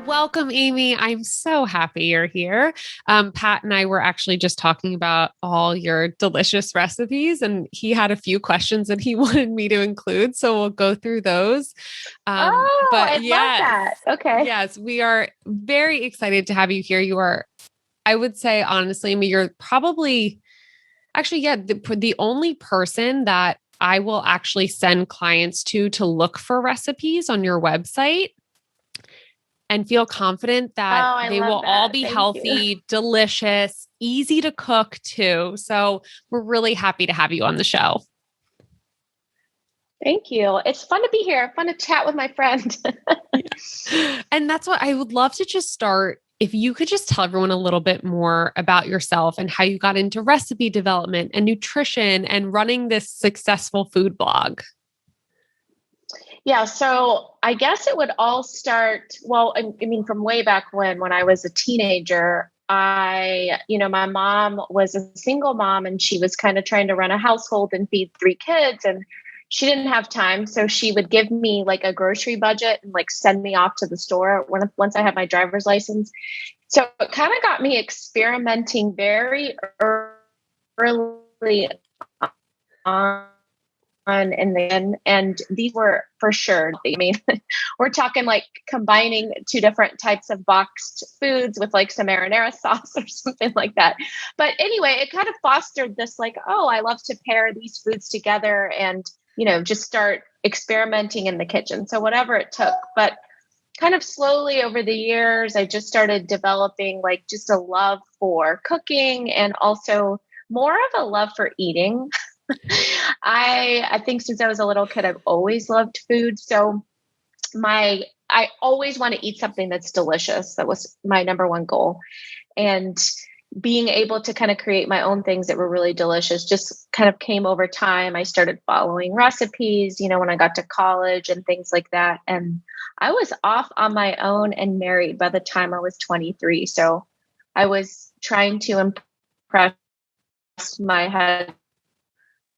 Welcome, Amy. I'm so happy you're here. Pat and I were actually just talking about all your delicious recipes, and he had a few questions that he wanted me to include. So we'll go through those. Oh, But I love yes, that. Okay. yes, we are very excited to have you here. You are, I would say, honestly, Amy, you're probably actually, yeah, the only person that I will actually send clients to look for recipes on your website and feel confident Oh, that I they will love all that. be Thank you. healthy, delicious, easy to cook too. So we're really happy to have you on the show. Thank you. It's fun to be here. Fun to chat with my friend. And that's what I would love to just start. If you could just tell everyone a little bit more about yourself and how you got into recipe development and nutrition and running this successful food blog. Yeah, so I guess it would all start, well, I mean, from way back when I was a teenager, my mom was a single mom and she was kind of trying to run a household and feed three kids and she didn't have time. So she would give me like a grocery budget and like send me off to the store once I had my driver's license. So it kind of got me experimenting very early on and these were for sure. I mean, we're talking like combining two different types of boxed foods with like some marinara sauce or something like that. But anyway, it kind of fostered this like, oh, I love to pair these foods together and, just start experimenting in the kitchen. So whatever it took, but kind of slowly over the years, I just started developing like just a love for cooking and also more of a love for eating. I think since I was a little kid, I've always loved food. So I always want to eat something that's delicious. That was my number one goal. And being able to kind of create my own things that were really delicious just kind of came over time. I started following recipes, when I got to college and things like that. And I was off on my own and married by the time I was 23. So I was trying to impress my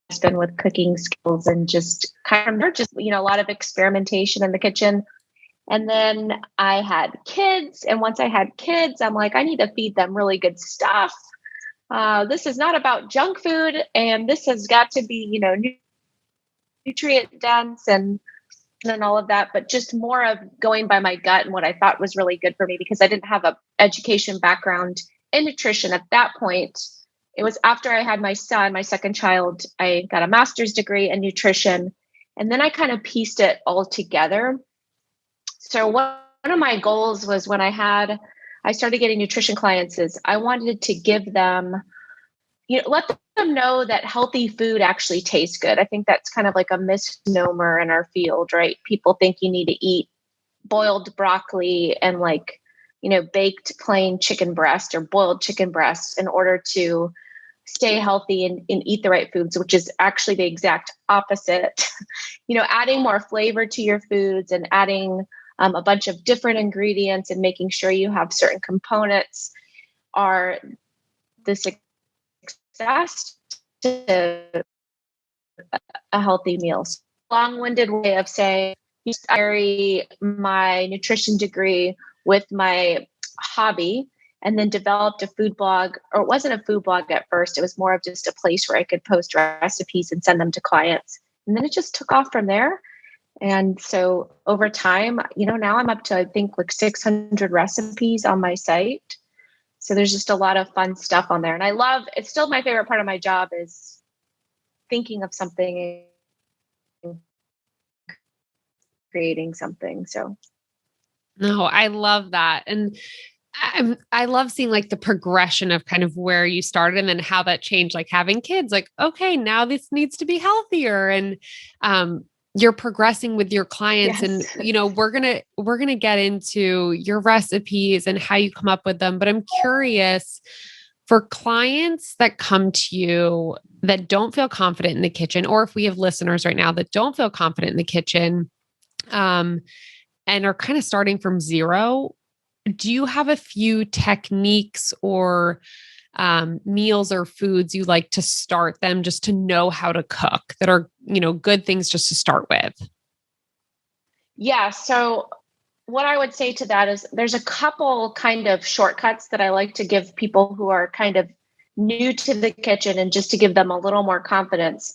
husband with cooking skills and just kind of just, a lot of experimentation in the kitchen. And then I had kids. And once I had kids, I'm like, I need to feed them really good stuff. This is not about junk food. And this has got to be, nutrient dense and all of that, but just more of going by my gut and what I thought was really good for me because I didn't have a education background in nutrition at that point. It was after I had my son, my second child, I got a master's degree in nutrition. And then I kind of pieced it all together. So one of my goals was when I started getting nutrition clients is I wanted to give them, let them know that healthy food actually tastes good. I think that's kind of like a misnomer in our field, right? People think you need to eat boiled broccoli and like, baked plain chicken breast or boiled chicken breast in order to stay healthy and eat the right foods, which is actually the exact opposite. Adding more flavor to your foods and adding a bunch of different ingredients and making sure you have certain components are the success to a healthy meal. So, long-winded way of saying, I marry my nutrition degree with my hobby and then developed a food blog, or it wasn't a food blog at first. It was more of just a place where I could post recipes and send them to clients. And then it just took off from there. And so over time, now I'm up to, I think, like 600 recipes on my site. So there's just a lot of fun stuff on there. And it's still my favorite part of my job is thinking of something and creating something. So. No, I love that. And I love seeing like the progression of kind of where you started and then how that changed, like having kids, like, okay, now this needs to be healthier. And, you're progressing with your clients and, Yes. we're going to get into your recipes and how you come up with them. But I'm curious for clients that come to you that don't feel confident in the kitchen, or if we have listeners right now that don't feel confident in the kitchen, and are kind of starting from zero, do you have a few techniques or meals or foods you like to start them just to know how to cook that are, good things just to start with? Yeah. So what I would say to that is there's a couple kind of shortcuts that I like to give people who are kind of new to the kitchen and just to give them a little more confidence.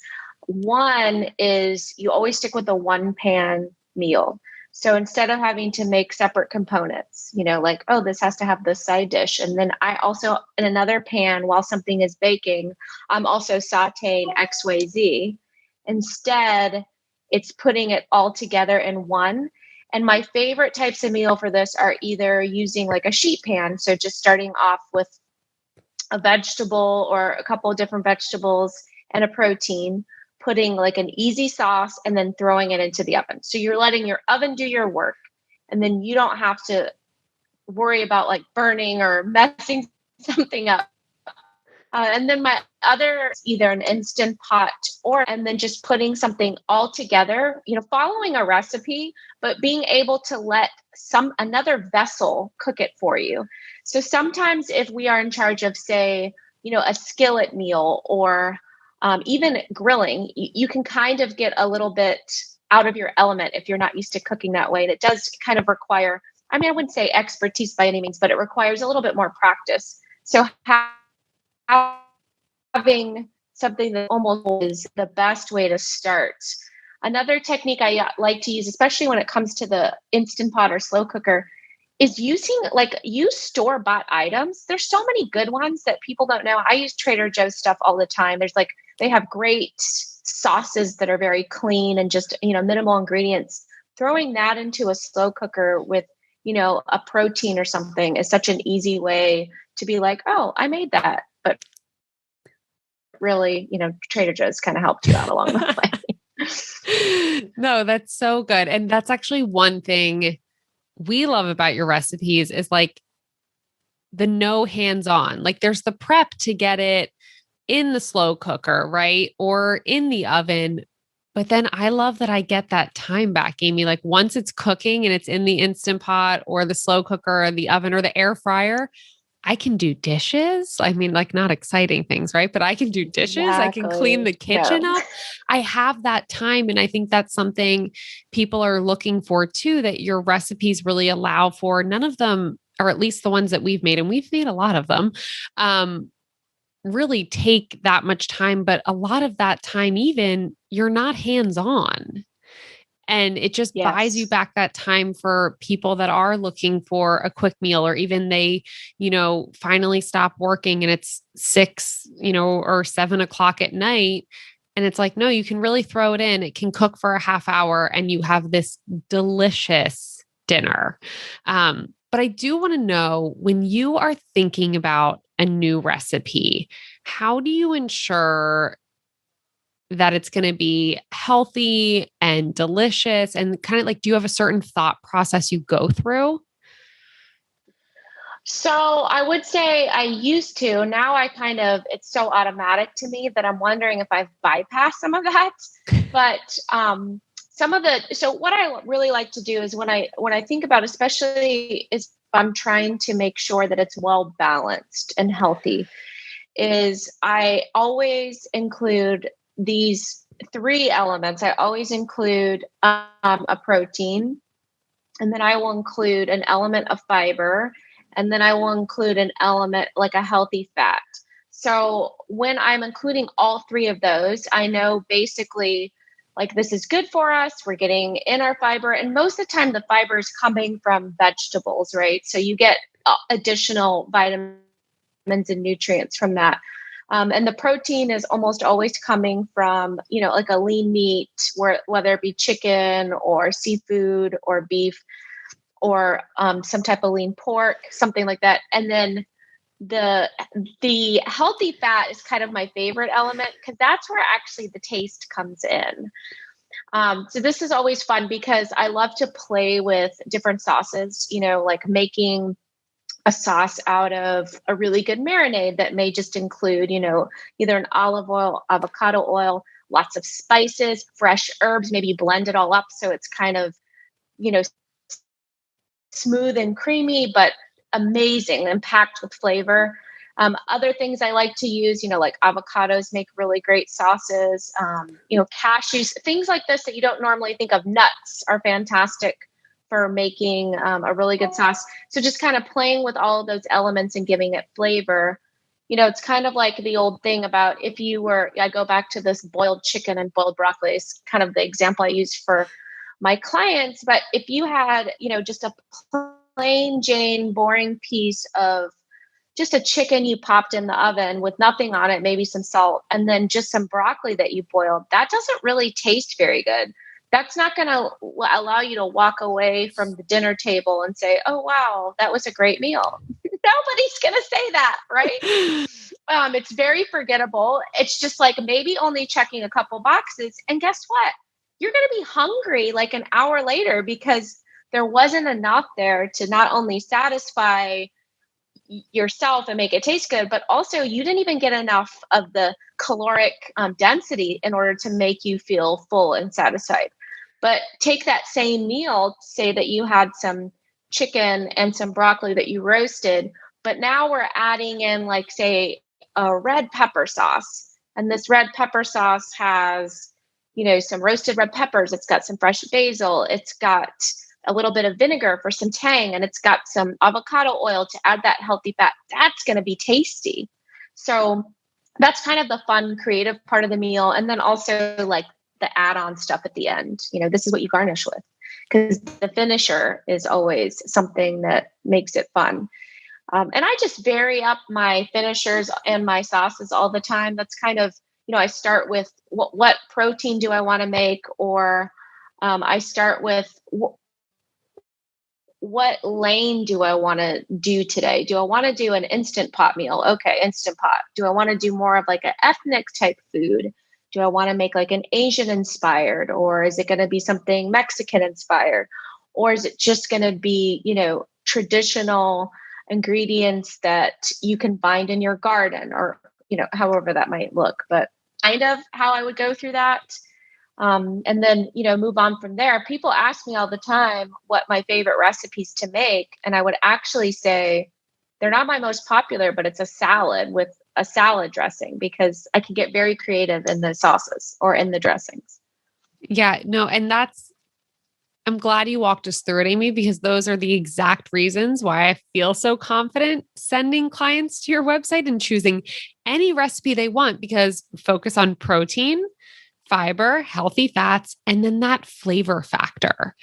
One is you always stick with a one pan meal. So instead of having to make separate components, like, oh, this has to have this side dish. And then I also, in another pan, while something is baking, I'm also sauteing XYZ. Instead, it's putting it all together in one. And my favorite types of meal for this are either using like a sheet pan. So just starting off with a vegetable or a couple of different vegetables and a protein, putting like an easy sauce and then throwing it into the oven. So you're letting your oven do your work. And then you don't have to worry about like burning or messing something up. And then my other, either an Instant Pot and then just putting something all together, following a recipe, but being able to let another vessel cook it for you. So sometimes if we are in charge of, say, a skillet meal or even grilling, you can kind of get a little bit out of your element if you're not used to cooking that way. And it does kind of require, I wouldn't say expertise by any means, but it requires a little bit more practice. So having something that almost is the best way to start. Another technique I like to use, especially when it comes to the Instant Pot or slow cooker, is use store-bought items. There's so many good ones that people don't know. I use Trader Joe's stuff all the time. They have great sauces that are very clean and just, minimal ingredients. Throwing that into a slow cooker with, a protein or something is such an easy way to be like, oh, I made that. But really, Trader Joe's kind of helped you out along the way. No, that's so good. And that's actually one thing we love about your recipes is like the no hands-on. Like there's the prep to get it in the slow cooker, right? Or in the oven. But then I love that I get that time back, Amy. Like once it's cooking and it's in the Instant Pot or the slow cooker or the oven or the air fryer, I can do dishes. Like not exciting things, right? But I can do dishes. Exactly. I can clean the kitchen up. I have that time. And I think that's something people are looking for too, that your recipes really allow for. None of them, or at least the ones that we've made, and we've made a lot of them, really take that much time. But a lot of that time, even you're not hands-on. And it just buys you back that time for people that are looking for a quick meal, or even they, finally stop working and it's 6, or 7 o'clock at night. And it's like, no, you can really throw it in. It can cook for a half hour and you have this delicious dinner. But I do want to know, when you are thinking about a new recipe, how do you ensure that it's going to be healthy and delicious? And kind of like, do you have a certain thought process you go through? So I would say I used to. Now it's so automatic to me that I'm wondering if I've bypassed some of that. But so what I really like to do is when I think about, especially is I'm trying to make sure that it's well balanced and healthy, is I always include these 3 elements. I always include a protein, and then I will include an element of fiber, and then I will include an element like a healthy fat. So when I'm including all 3 of those, I know basically like this is good for us. We're getting in our fiber, and most of the time the fiber is coming from vegetables, right? So you get additional vitamins and nutrients from that. And the protein is almost always coming from, like a lean meat, whether it be chicken or seafood or beef or some type of lean pork, something like that. And then the healthy fat is kind of my favorite element because that's where actually the taste comes in. So this is always fun because I love to play with different sauces, like making a sauce out of a really good marinade that may just include, either an olive oil, avocado oil, lots of spices, fresh herbs, maybe blend it all up so it's kind of, smooth and creamy, but amazing and packed with flavor. Other things I like to use, like avocados make really great sauces, cashews, things like this that you don't normally think of. Nuts are fantastic for making a really good sauce. So just kind of playing with all of those elements and giving it flavor. It's kind of like the old thing about I go back to this boiled chicken and boiled broccoli is kind of the example I use for my clients. But if you had, just a plain Jane boring piece of just a chicken you popped in the oven with nothing on it, maybe some salt, and then just some broccoli that you boiled, that doesn't really taste very good. That's not going to allow you to walk away from the dinner table and say, oh, wow, that was a great meal. Nobody's going to say that, right? It's very forgettable. It's just like maybe only checking a couple boxes. And guess what? You're going to be hungry like an hour later because there wasn't enough there to not only satisfy yourself and make it taste good, but also you didn't even get enough of the caloric density in order to make you feel full and satisfied. But take that same meal, say that you had some chicken and some broccoli that you roasted, but now we're adding in like, say, a red pepper sauce. And this red pepper sauce has, some roasted red peppers. It's got some fresh basil. It's got a little bit of vinegar for some tang, and it's got some avocado oil to add that healthy fat. That's going to be tasty. So that's kind of the fun, creative part of the meal. And then also like the add-on stuff at the end. This is what you garnish with, because the finisher is always something that makes it fun. And I just vary up my finishers and my sauces all the time. That's kind of, I start with what protein do I want to make, or I start with what lane do I want to do today? Do I want to do an instant pot meal? Okay, instant pot. Do I want to do more of like an ethnic type food? Do I want to make like an Asian inspired, or is it going to be something Mexican inspired? Or is it just going to be, traditional ingredients that you can find in your garden, or, however that might look, but kind of how I would go through that. And then, move on from there. People ask me all the time what my favorite recipes to make. And I would actually say they're not my most popular, but it's a salad with a salad dressing, because I can get very creative in the sauces or in the dressings. Yeah, no. And I'm glad you walked us through it, Amy, because those are the exact reasons why I feel so confident sending clients to your website and choosing any recipe they want, because focus on protein, fiber, healthy fats, and then that flavor factor.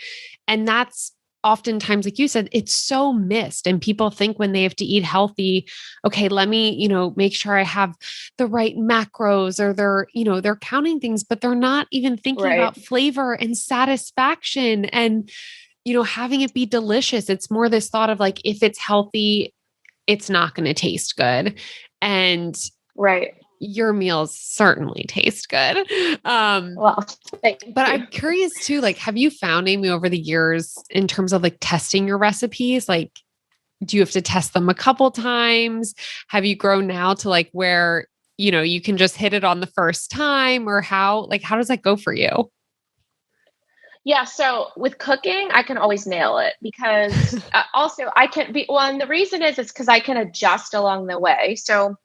And that's oftentimes, like you said, it's so missed. And people think when they have to eat healthy, okay, let me, make sure I have the right macros, or they're counting things, but they're not even thinking about flavor and satisfaction and, having it be delicious. It's more this thought of like, if it's healthy, it's not going to taste good. And your meals certainly taste good. Well, but I'm curious too, like, have you found, Amy, over the years in terms of like testing your recipes, like, do you have to test them a couple times? Have you grown now to like where, you can just hit it on the first time, or how does that go for you? Yeah. So with cooking, I can always nail it, because also I can be, well, and the reason is because I can adjust along the way. So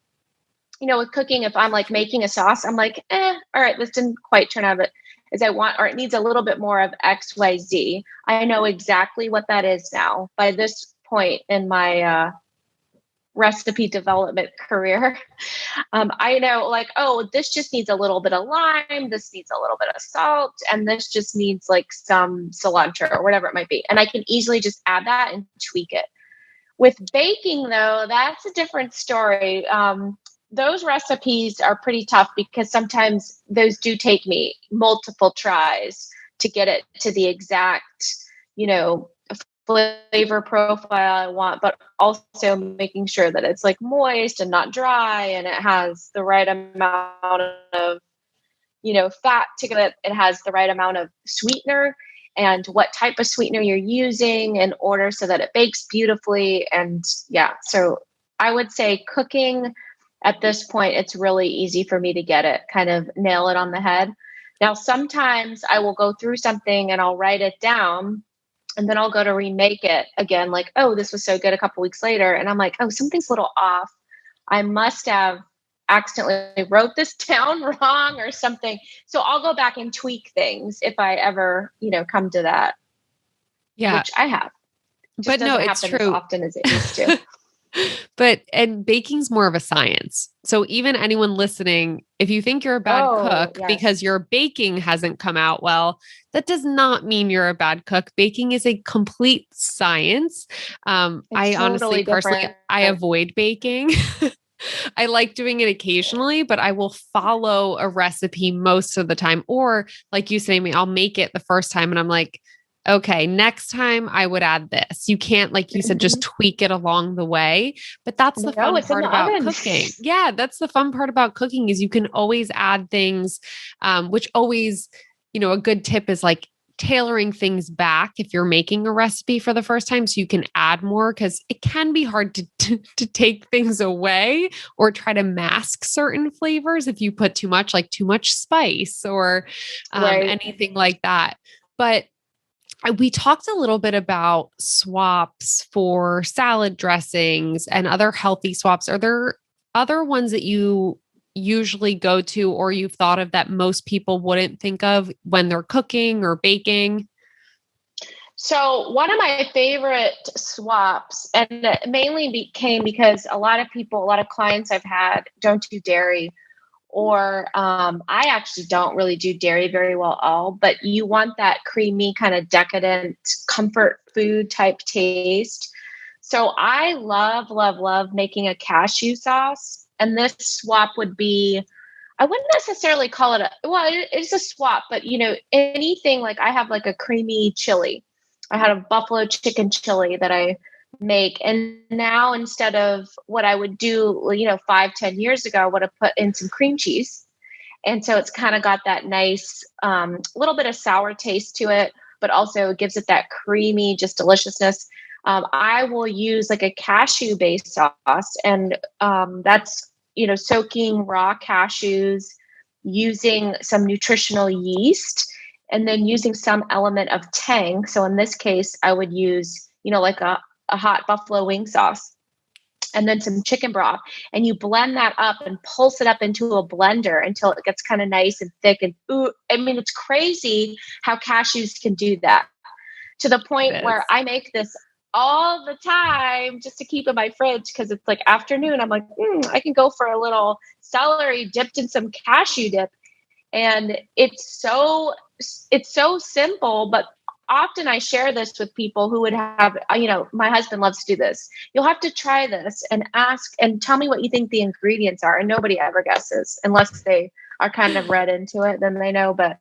with cooking, if I'm like making a sauce, I'm like, all right, this didn't quite turn out as I want, or it needs a little bit more of X, Y, Z. I know exactly what that is now by this point in my recipe development career. I know like, oh, this just needs a little bit of lime. This needs a little bit of salt. And this just needs like some cilantro or whatever it might be. And I can easily just add that and tweak it. With baking, though, that's a different story. Those recipes are pretty tough, because sometimes those do take me multiple tries to get it to the exact, flavor profile I want, but also making sure that it's like moist and not dry, and it has the right amount of, fat to get it. It has the right amount of sweetener, and what type of sweetener you're using in order so that it bakes beautifully. And yeah, so I would say cooking at this point, it's really easy for me to get it, kind of nail it on the head. Now, sometimes I will go through something and I'll write it down, and then I'll go to remake it again. Like, oh, this was so good a couple weeks later. And I'm like, oh, something's a little off. I must have accidentally wrote this down wrong or something. So I'll go back and tweak things if I ever, come to that. Yeah. which I have. It just But no, doesn't it's happen as true. often as it used to. And baking's more of a science. So even anyone listening, if you think you're a bad Oh, cook because yes. your baking hasn't come out well, that does not mean you're a bad cook. Baking is a complete science. It's I honestly, totally personally, different. I avoid baking. I like doing it occasionally, but I will follow a recipe most of the time. Or like you say, I'll make it the first time and I'm like, okay, next time I would add this. You can't, like you said, just Mhm. tweak it along the way. But that's the No, fun it's in part the about oven. cooking. Yeah, that's the fun part about cooking is you can always add things, which always, a good tip is like tailoring things back if you're making a recipe for the first time so you can add more because it can be hard to take things away or try to mask certain flavors if you put too much, like too much spice or Right. anything like that. But we talked a little bit about swaps for salad dressings and other healthy swaps. Are there other ones that you usually go to or you've thought of that most people wouldn't think of when they're cooking or baking? So one of my favorite swaps, and it mainly became because a lot of people, a lot of clients I've had don't do dairy, or I actually don't really do dairy very well at all, but you want that creamy kind of decadent comfort food type taste. So I love, love, love making a cashew sauce. And this swap would be, I wouldn't necessarily call it it's a swap, but anything like I have like a creamy chili. I had a buffalo chicken chili that I make. And now instead of what I would do, 5, 10 years ago, I would have put in some cream cheese. And so it's kind of got that nice little bit of sour taste to it, but also gives it that creamy, just deliciousness. I will use like a cashew based sauce, and that's soaking raw cashews, using some nutritional yeast, and then using some element of tang. So in this case, I would use like a hot buffalo wing sauce and then some chicken broth, and you blend that up and pulse it up into a blender until it gets kind of nice and thick. And it's crazy how cashews can do that, to the point It where is. I make this all the time just to keep in my fridge because it's like afternoon. I'm like, I can go for a little celery dipped in some cashew dip. And it's so simple, but often I share this with people who would have, my husband loves to do this. You'll have to try this and ask and tell me what you think the ingredients are. And nobody ever guesses unless they are kind of read into it, then they know. But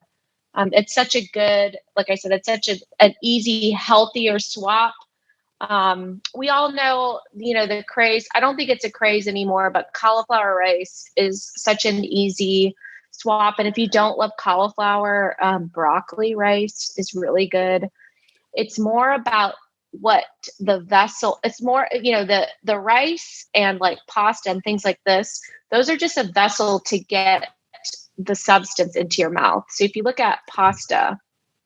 it's such a good, like I said, it's such an easy, healthier swap. We all know, the craze. I don't think it's a craze anymore, but cauliflower rice is such an easy swap. And if you don't love cauliflower, broccoli rice is really good. It's more about what the vessel, it's more, the rice and like pasta and things like this, those are just a vessel to get the substance into your mouth. So if you look at pasta,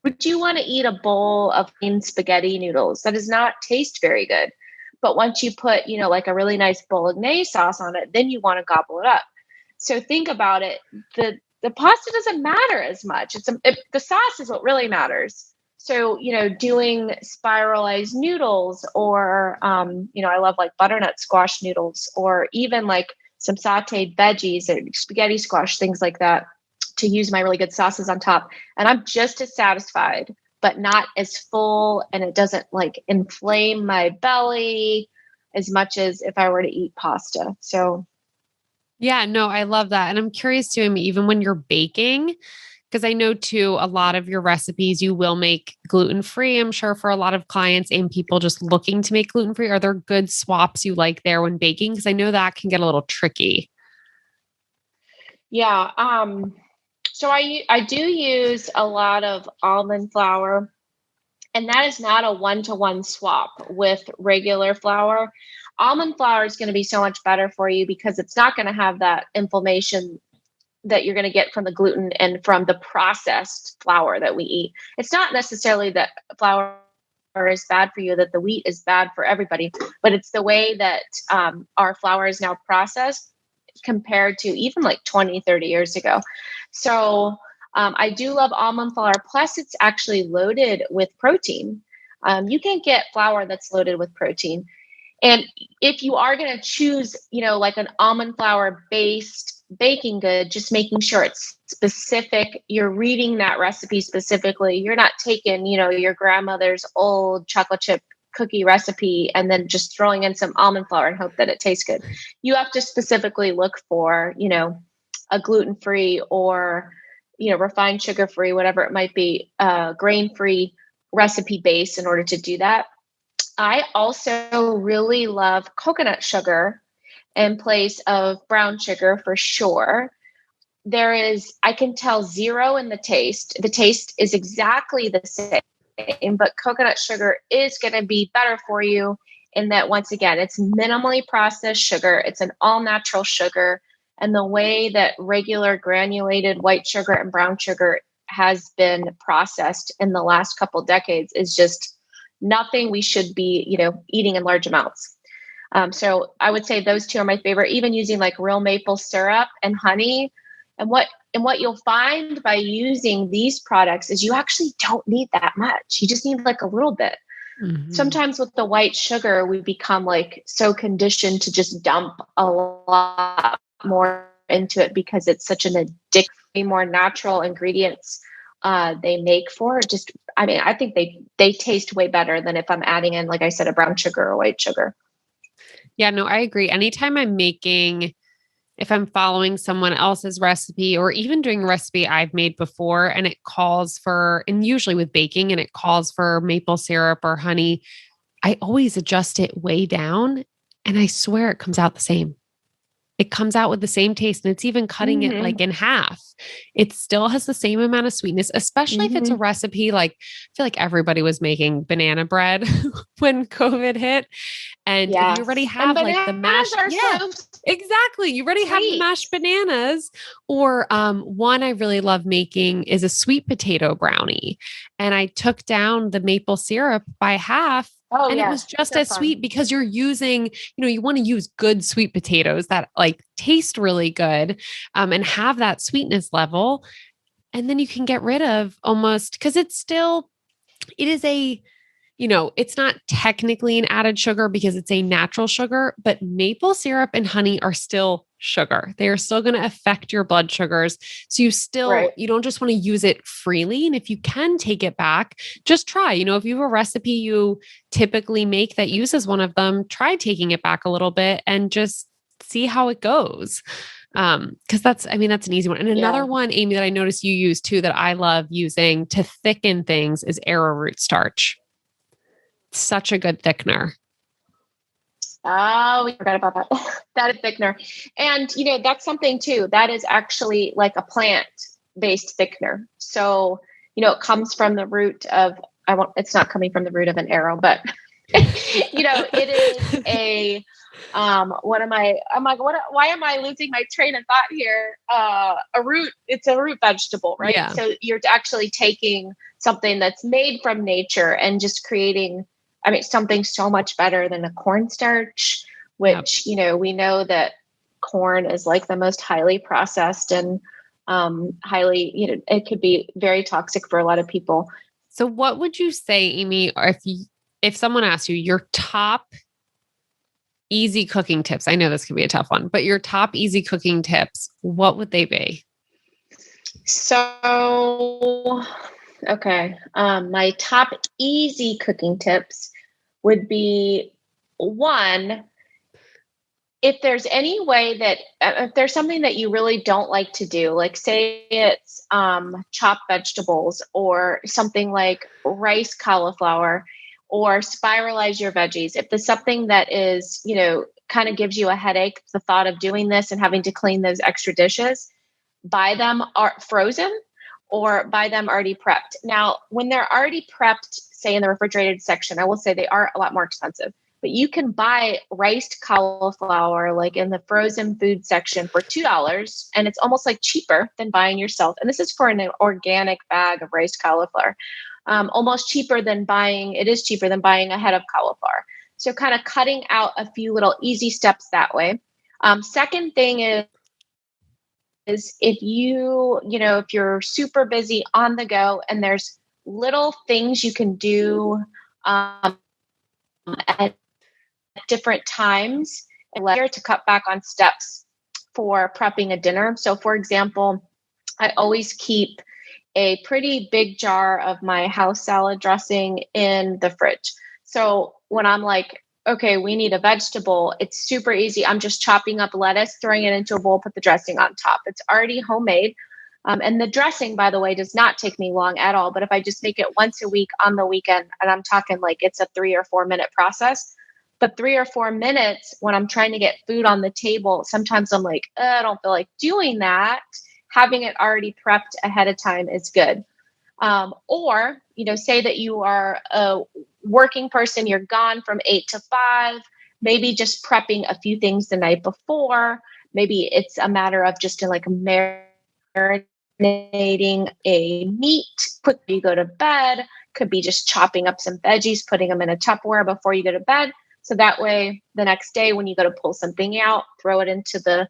would you want to eat a bowl of plain spaghetti noodles? That does not taste very good. But once you put, like a really nice bolognese sauce on it, then you want to gobble it up. So think about it. The pasta doesn't matter as much. The sauce is what really matters. So, doing spiralized noodles or, I love like butternut squash noodles or even like some sauteed veggies or spaghetti squash, things like that, to use my really good sauces on top. And I'm just as satisfied, but not as full. And it doesn't like inflame my belly as much as if I were to eat pasta. So, Yeah, no, I love that. And I'm curious too, even when you're baking, because I know too, a lot of your recipes you will make gluten free, I'm sure for a lot of clients and people just looking to make gluten free. Are there good swaps you like there when baking? Because I know that can get a little tricky. yeah. So I do use a lot of almond flour, and that is not a one-to-one swap with regular flour. Almond flour is going to be so much better for you because it's not going to have that inflammation that you're going to get from the gluten and from the processed flour that we eat. It's not necessarily that flour is bad for you, that the wheat is bad for everybody, but it's the way that our flour is now processed compared to even like 20, 30 years ago. So I do love almond flour. Plus, it's actually loaded with protein. You can get flour that's loaded with protein. And if you are going to choose, like an almond flour based baking good, just making sure it's specific. You're reading that recipe specifically. You're not taking, your grandmother's old chocolate chip cookie recipe and then just throwing in some almond flour and hope that it tastes good. You have to specifically look for, a gluten-free or, refined sugar-free, whatever it might be, grain-free recipe base in order to do that. I also really love coconut sugar in place of brown sugar for sure. I can tell zero in the taste. The taste is exactly the same, but coconut sugar is going to be better for you in that, once again, it's minimally processed sugar. It's an all natural sugar. And the way that regular granulated white sugar and brown sugar has been processed in the last couple decades is just nothing we should be, eating in large amounts. So I would say those two are my favorite, even using like real maple syrup and honey. And what you'll find by using these products is you actually don't need that much. You just need like a little bit. Mm-hmm. Sometimes with the white sugar, we become like so conditioned to just dump a lot more into it because it's such an addictive, more natural ingredients they make for it. I think they taste way better than if I'm adding in, like I said, a brown sugar or white sugar. Yeah, no, I agree. Anytime if I'm following someone else's recipe or even doing a recipe I've made before and it calls for, and usually with baking and it calls for maple syrup or honey, I always adjust it way down and I swear it comes out the same. It comes out with the same taste and it's even cutting it like in half. It still has the same amount of sweetness, especially if it's a recipe. Like I feel like everybody was making banana bread when COVID hit. And if you already have like the mashed, exactly. You already have the mashed bananas. Or one I really love making is a sweet potato brownie. And I took down the maple syrup by half. It was just as sweet because you're using, you want to use good sweet potatoes that like taste really good and have that sweetness level. And then you can get rid of almost, because it is it's not technically an added sugar because it's a natural sugar, but maple syrup and honey are still sugar. They are still going to affect your blood sugars. So you don't just want to use it freely. And if you can take it back, just try, if you have a recipe you typically make that uses one of them, try taking it back a little bit and just see how it goes. Cause that's an easy one. And another one, Amy, that I noticed you use too, that I love using to thicken things is arrowroot starch. Such a good thickener. Oh, we forgot about that. That is thickener. And, that's something too, that is actually like a plant-based thickener. So, it comes from the root of, it's not coming from the root of an arrow, but, it is a, why am I losing my train of thought here? It's a root vegetable, right? Yeah. So you're actually taking something that's made from nature and just creating something so much better than a cornstarch, which, we know that corn is like the most highly processed and highly, it could be very toxic for a lot of people. So what would you say, Amy, or if someone asked you your top easy cooking tips? I know this can be a tough one, but your top easy cooking tips, what would they be? So, okay. My top easy cooking tips would be one, if there's any way that, if there's something that you really don't like to do, like say it's chopped vegetables or something like rice cauliflower or spiralize your veggies. If there's something that is, kind of gives you a headache, the thought of doing this and having to clean those extra dishes, buy them frozen or buy them already prepped. Now, when they're already prepped, say in the refrigerated section, I will say they are a lot more expensive, but you can buy riced cauliflower like in the frozen food section for $2. And it's almost like cheaper than buying yourself. And this is for an organic bag of riced cauliflower. Almost cheaper than buying a head of cauliflower. So kind of cutting out a few little easy steps that way. Second thing is if if you're super busy on the go and there's little things you can do at different times and to cut back on steps for prepping a dinner. So for example, I always keep a pretty big jar of my house salad dressing in the fridge. So when I'm like, okay, we need a vegetable, it's super easy. I'm just chopping up lettuce, throwing it into a bowl, put the dressing on top. It's already homemade. And the dressing, by the way, does not take me long at all. But if I just make it once a week on the weekend, and I'm talking like it's a 3 or 4 minute process, but 3 or 4 minutes when I'm trying to get food on the table, sometimes I'm like, I don't feel like doing that. Having it already prepped ahead of time is good. Or, say that you are a working person, you're gone from 8 to 5, maybe just prepping a few things the night before. Maybe it's a matter of just like marinating a meat, put you go to bed. Could be just chopping up some veggies, putting them in a Tupperware before you go to bed. So that way, the next day when you go to pull something out, throw it into the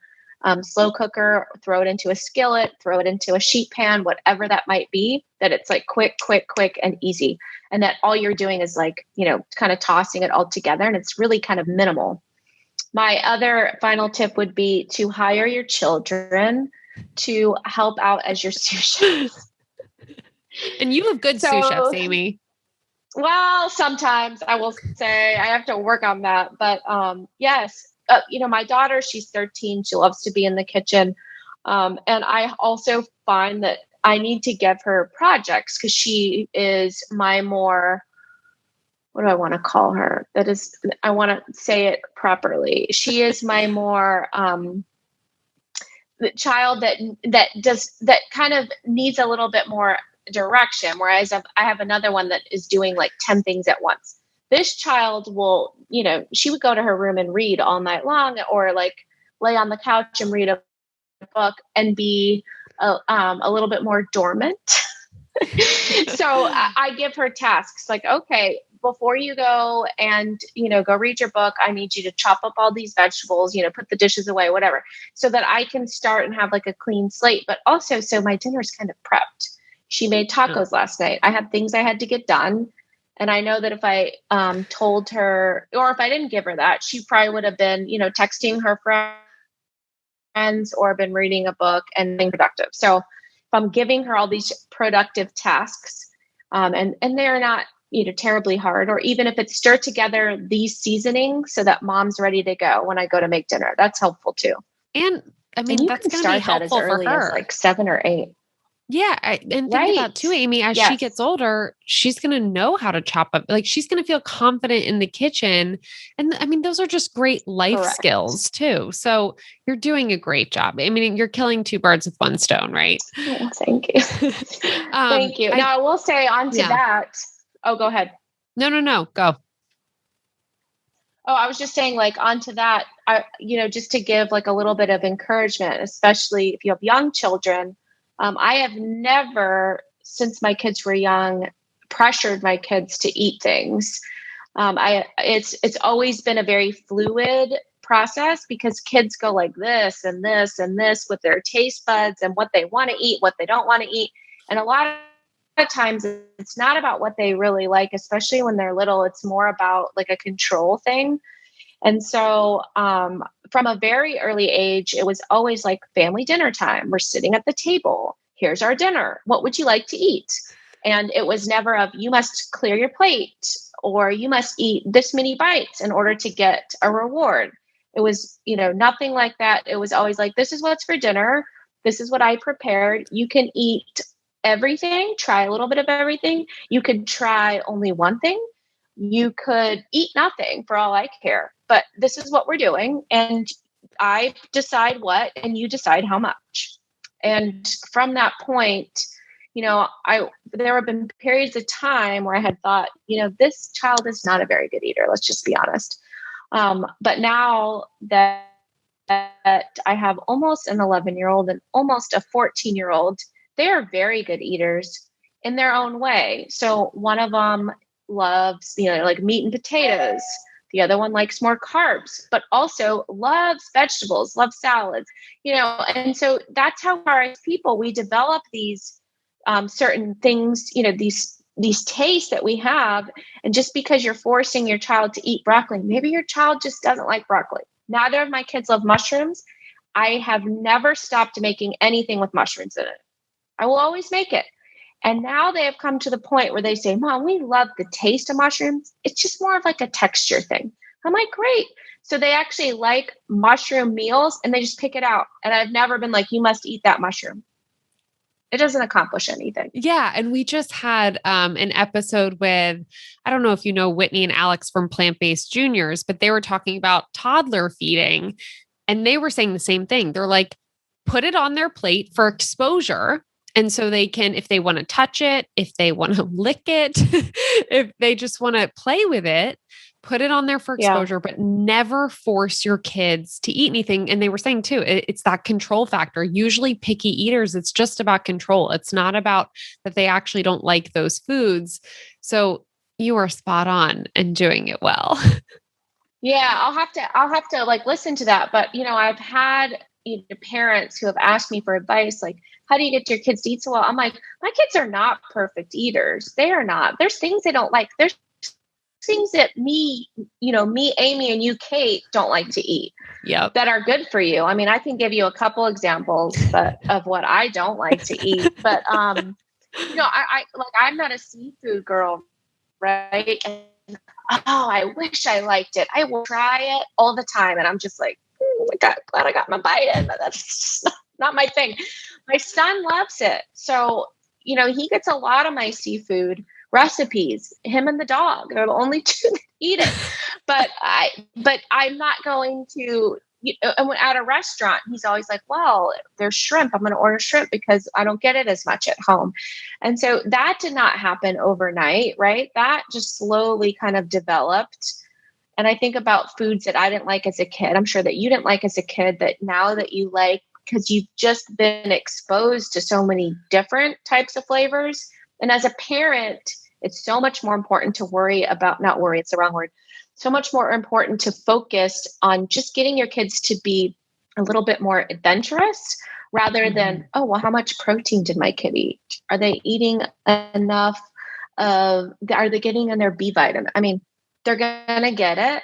slow cooker, throw it into a skillet, throw it into a sheet pan, whatever that might be, that it's like quick, and easy. And that all you're doing is like, kind of tossing it all together. And it's really kind of minimal. My other final tip would be to hire your children to help out as your sous chefs. And you have good sous chefs, Amy. Well, sometimes I will say I have to work on that. But yes, my daughter, she's 13. She loves to be in the kitchen. And I also find that I need to give her projects because she is my more, what do I want to call her? That is, I want to say it properly. She is my more the child that kind of needs a little bit more direction. Whereas I have another one that is doing like 10 things at once. This child will, she would go to her room and read all night long, or like lay on the couch and read a book and be a little bit more dormant. So I give her tasks like, okay, before you go and, go read your book, I need you to chop up all these vegetables, put the dishes away, whatever, so that I can start and have like a clean slate. But also, so my dinner's kind of prepped. She made tacos last night. I had things I had to get done. And I know that if I told her, or if I didn't give her that, she probably would have been, texting her friends or been reading a book and being productive. So if I'm giving her all these productive tasks, and they're not, terribly hard, or even if it's stir together these seasonings so that mom's ready to go when I go to make dinner, that's helpful too. And I mean, that's going to be helpful for her. As like 7 or 8. Yeah. And think about too, Amy, as she gets older, she's going to know how to chop up. Like she's going to feel confident in the kitchen. And I mean, those are just great life skills too. So you're doing a great job. I mean, you're killing 2 birds with 1 stone, right? Oh, thank you. Thank you. Now I will say on to that. Oh, go ahead. No, go. Oh, I was just saying like onto that, just to give like a little bit of encouragement, especially if you have young children. I have never, since my kids were young, pressured my kids to eat things. It's always been a very fluid process because kids go like this and this and this with their taste buds and what they want to eat, what they don't want to eat. And a lot of times it's not about what they really like, especially when they're little. It's more about like a control thing. And so from a very early age, it was always like family dinner time. We're sitting at the table. Here's our dinner. What would you like to eat? And it was never of, you must clear your plate or you must eat this many bites in order to get a reward. It was, nothing like that. It was always like, this is what's for dinner. This is what I prepared. You can eat everything, try a little bit of everything. You could try only one thing. You could eat nothing for all I care, but this is what we're doing. And I decide what, and you decide how much. And from that point, there have been periods of time where I had thought, this child is not a very good eater. Let's just be honest. But now that I have almost an 11-year-old and almost a 14-year-old, they are very good eaters in their own way. So one of them loves, like meat and potatoes. The other one likes more carbs, but also loves vegetables, loves salads, and so that's how our people, we develop these certain things, these these tastes that we have. And just because you're forcing your child to eat broccoli, maybe your child just doesn't like broccoli. Neither of my kids love mushrooms. I have never stopped making anything with mushrooms in it. I will always make it. And now they have come to the point where they say, Mom, we love the taste of mushrooms. It's just more of like a texture thing. I'm like, great. So they actually like mushroom meals and they just pick it out. And I've never been like, you must eat that mushroom. It doesn't accomplish anything. Yeah. And we just had an episode with, I don't know if you know Whitney and Alex from Plant-Based Juniors, but they were talking about toddler feeding. And they were saying the same thing. They're like, put it on their plate for exposure. And so they can, if they want to touch it, if they want to lick it, if they just want to play with it, put it on there for exposure, but never force your kids to eat anything. And they were saying too, it's that control factor. Usually picky eaters, it's just about control. It's not about that they actually don't like those foods. So you are spot on and doing it well. Yeah, I'll have to like listen to that. But I've had parents who have asked me for advice, like, how do you get your kids to eat so well? I'm like, my kids are not perfect eaters. They are not. There's things they don't like. There's things that me, Amy, and you, Kate, don't like to eat. Yep. That are good for you. I mean, I can give you a couple examples, of what I don't like to eat. But I'm not a seafood girl, right? And I wish I liked it. I will try it all the time, and I'm just like, oh my God, glad I got my bite in, but that's just not my thing. My son loves it, so he gets a lot of my seafood recipes. Him and the dog are the only two that eat it. But I'm not going to. At a restaurant, he's always like, well, there's shrimp. I'm going to order shrimp because I don't get it as much at home. And so that did not happen overnight, right? That just slowly kind of developed. And I think about foods that I didn't like as a kid. I'm sure that you didn't like as a kid that now that you like, because you've just been exposed to so many different types of flavors. And as a parent, it's so much more important to not worry, it's the wrong word. So much more important to focus on just getting your kids to be a little bit more adventurous rather than, oh, well, how much protein did my kid eat? Are they eating enough are they getting in their B vitamin? I mean, they're going to get it,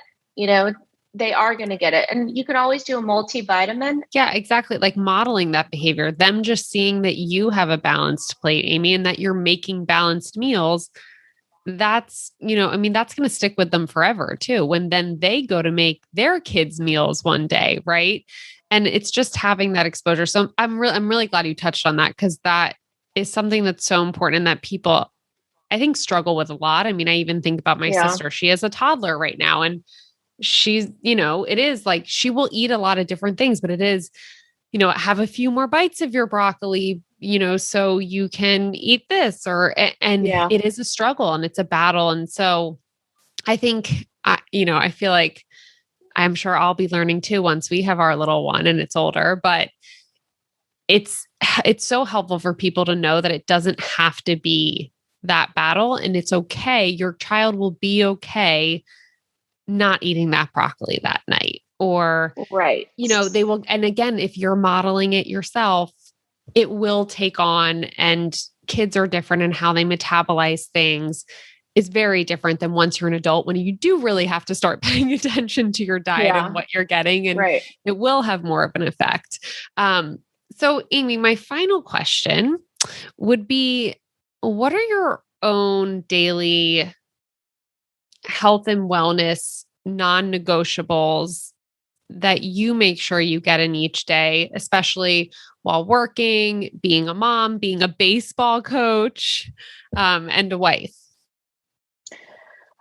they are going to get it. And you can always do a multivitamin. Yeah, exactly. Like modeling that behavior, them just seeing that you have a balanced plate, Amy, and that you're making balanced meals. That's going to stick with them forever too, when then they go to make their kids' meals one day. Right. And it's just having that exposure. So I'm really glad you touched on that, because that is something that's so important and that people, I think, struggle with a lot. I mean, I even think about my sister. She is a toddler right now, and she's, it is like, she will eat a lot of different things, but it is, have a few more bites of your broccoli, so you can eat this it is a struggle and it's a battle. And so I think, I feel like I'm sure I'll be learning too once we have our little one and it's older, but it's so helpful for people to know that it doesn't have to be that battle, and it's okay. Your child will be okay not eating that broccoli that night, or, right. They will. And again, if you're modeling it yourself, it will take on, and kids are different and how they metabolize things is very different than once you're an adult, when you do really have to start paying attention to your diet and what you're getting, and it will have more of an effect. So Amy, my final question would be, what are your own daily health and wellness non-negotiables that you make sure you get in each day, especially while working, being a mom, being a baseball coach, and a wife?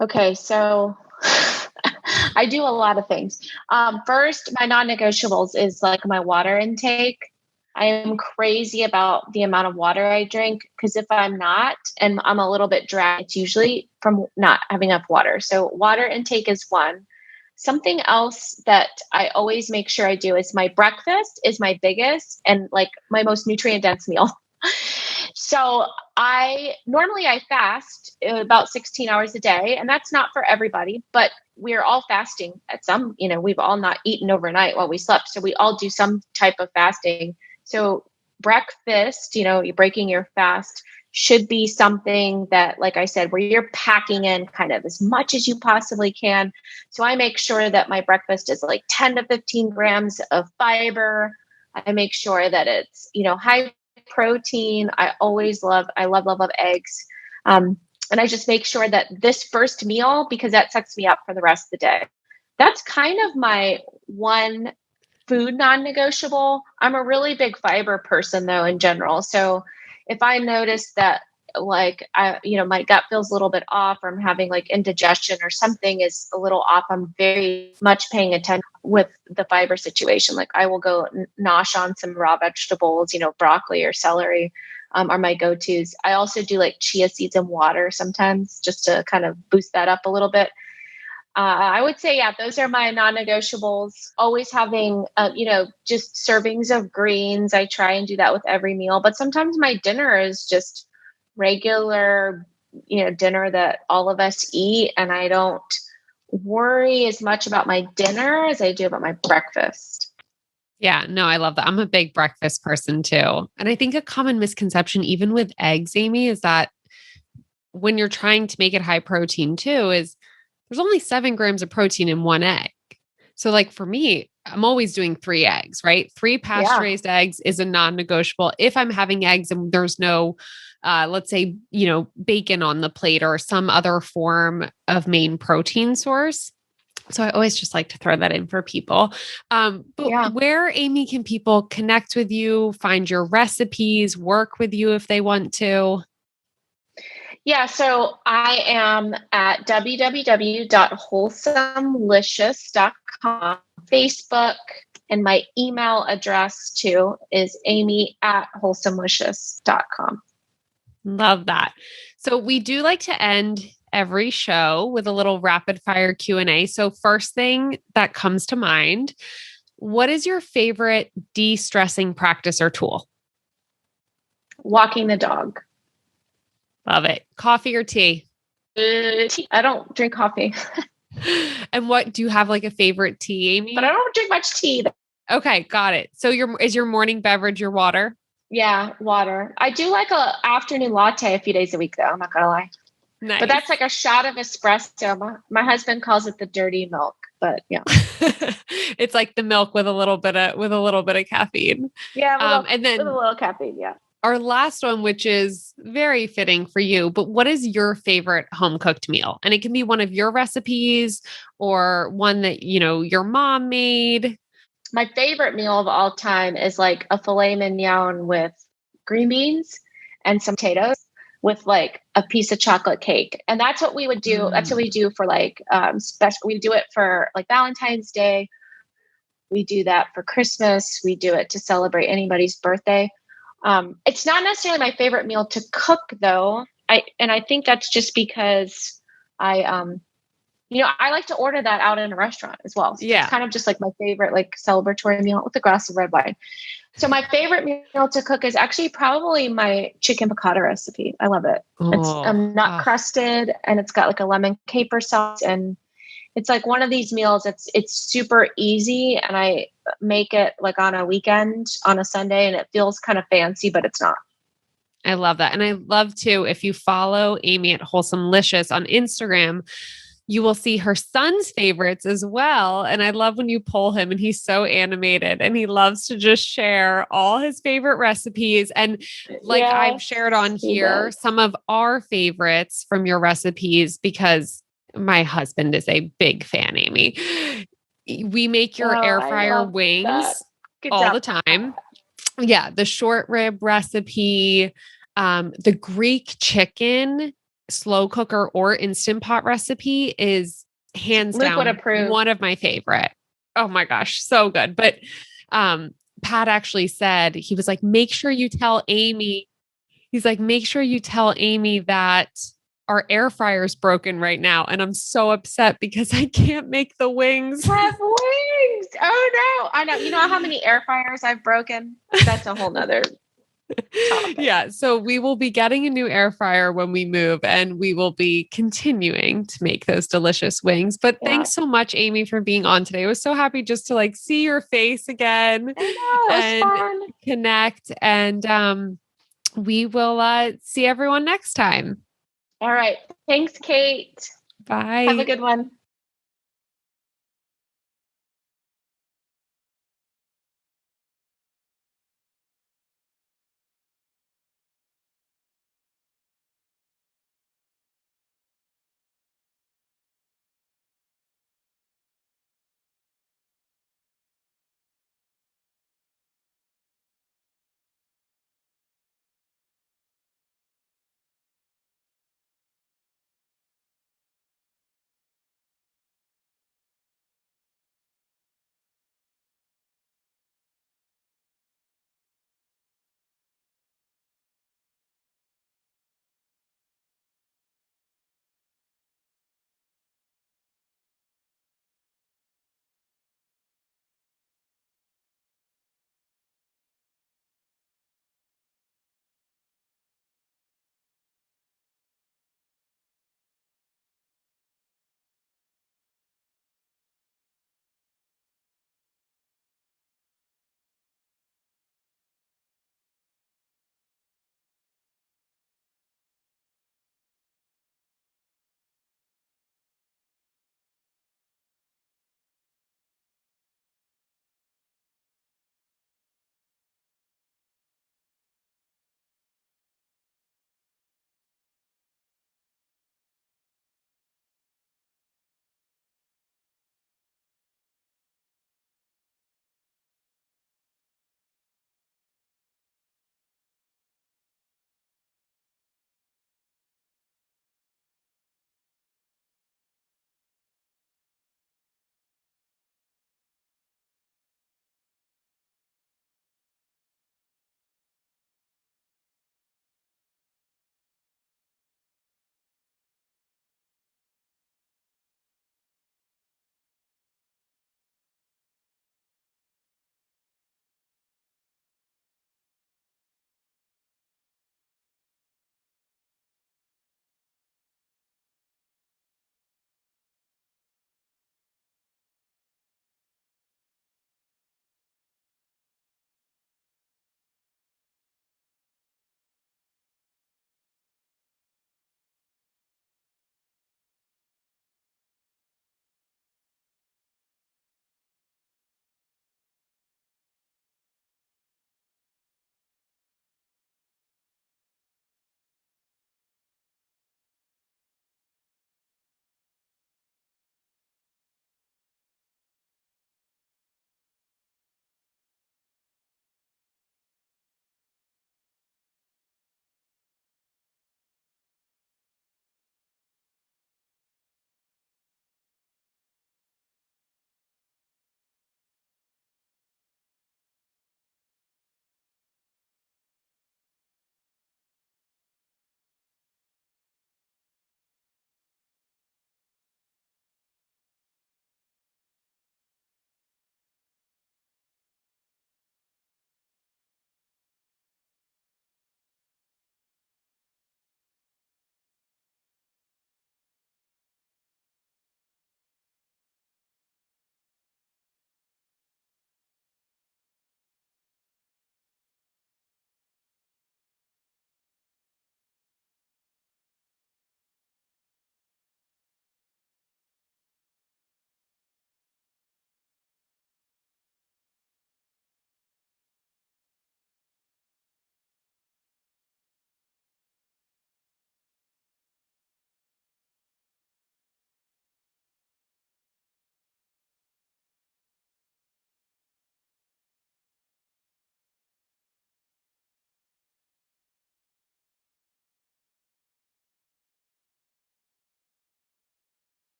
Okay, so I do a lot of things. First, my non-negotiables is like my water intake. I am crazy about the amount of water I drink, because if I'm not, and I'm a little bit dry, it's usually from not having enough water. So water intake is one. Something else that I always make sure I do is my breakfast is my biggest and like my most nutrient dense meal. So I fast about 16 hours a day, and that's not for everybody, but we're all fasting at some, we've all not eaten overnight while we slept. So we all do some type of fasting. So breakfast, you're breaking your fast, should be something that, like I said, where you're packing in kind of as much as you possibly can. So I make sure that my breakfast is like 10 to 15 grams of fiber. I make sure that it's, high protein. I love eggs. And I just make sure that this first meal, because that sets me up for the rest of the day. That's kind of my one food non-negotiable. I'm a really big fiber person though, in general. So if I notice that like my gut feels a little bit off, or I'm having like indigestion or something is a little off, I'm very much paying attention with the fiber situation. Like I will go nosh on some raw vegetables, broccoli or celery are my go-tos. I also do like chia seeds and water sometimes just to kind of boost that up a little bit. I would say, yeah, those are my non-negotiables. Always having, just servings of greens. I try and do that with every meal. But sometimes my dinner is just regular, dinner that all of us eat. And I don't worry as much about my dinner as I do about my breakfast. Yeah, no, I love that. I'm a big breakfast person too. And I think a common misconception, even with eggs, Amy, is that when you're trying to make it high protein too, is there's only 7 grams of protein in one egg. So like for me, I'm always doing 3 eggs, right? 3 pasture-raised eggs is a non-negotiable. If I'm having eggs and there's no, let's say, bacon on the plate or some other form of main protein source. So I always just like to throw that in for people. Where, Amy, can people connect with you, find your recipes, work with you if they want to? Yeah, so I am at www.wholesomelicious.com, Facebook, and my email address too is amy@wholesomelicious.com. Love that. So we do like to end every show with a little rapid fire Q&A. So first thing that comes to mind, what is your favorite de-stressing practice or tool? Walking the dog. Love it. Coffee or tea? Tea. I don't drink coffee. And what do you have like a favorite tea, Amy? But I don't drink much tea. Okay, got it. So is your morning beverage your water? Yeah, water. I do like a afternoon latte a few days a week though, I'm not gonna lie. Nice. But that's like a shot of espresso. My husband calls it the dirty milk, but yeah. It's like the milk with a little bit of caffeine. Yeah, with a little caffeine, yeah. Our last one, which is very fitting for you, but what is your favorite home cooked meal? And it can be one of your recipes or one that, your mom made. My favorite meal of all time is like a filet mignon with green beans and some potatoes with like a piece of chocolate cake. And that's what we would do. That's what we do for like, we do it for like Valentine's Day. We do that for Christmas. We do it to celebrate anybody's birthday. It's not necessarily my favorite meal to cook though. I think that's just because I like to order that out in a restaurant as well. So it's kind of just like my favorite, like celebratory meal with a glass of red wine. So my favorite meal to cook is actually probably my chicken piccata recipe. I love it. It's nut crusted and it's got like a lemon caper sauce, and it's like one of these meals. It's super easy, and I make it like on a weekend, on a Sunday, and it feels kind of fancy, but it's not. I love that. And I love to, if you follow Amy at Wholesomelicious on Instagram, you will see her son's favorites as well. And I love when you poll him and he's so animated and he loves to just share all his favorite recipes. And like I've shared on here, some of our favorites from your recipes, because my husband is a big fan, Amy. We make your air fryer wings all the time. Yeah. The short rib recipe, the Greek chicken slow cooker or Instant Pot recipe is hands down one of my favorite. Oh my gosh, so good. But Pat actually said, he was like, make sure you tell Amy. He's like, make sure you tell Amy that our air fryer is broken right now. And I'm so upset because I can't make the wings. Have wings. Oh no. I know. You know how many air fryers I've broken? That's a whole nother topic. Yeah. So we will be getting a new air fryer when we move, and we will be continuing to make those delicious wings. But thanks so much, Amy, for being on today. I was so happy just to like see your face again I know, it was and fun. connect. And we will see everyone next time. All right. Thanks, Kate. Have a Bye. good one.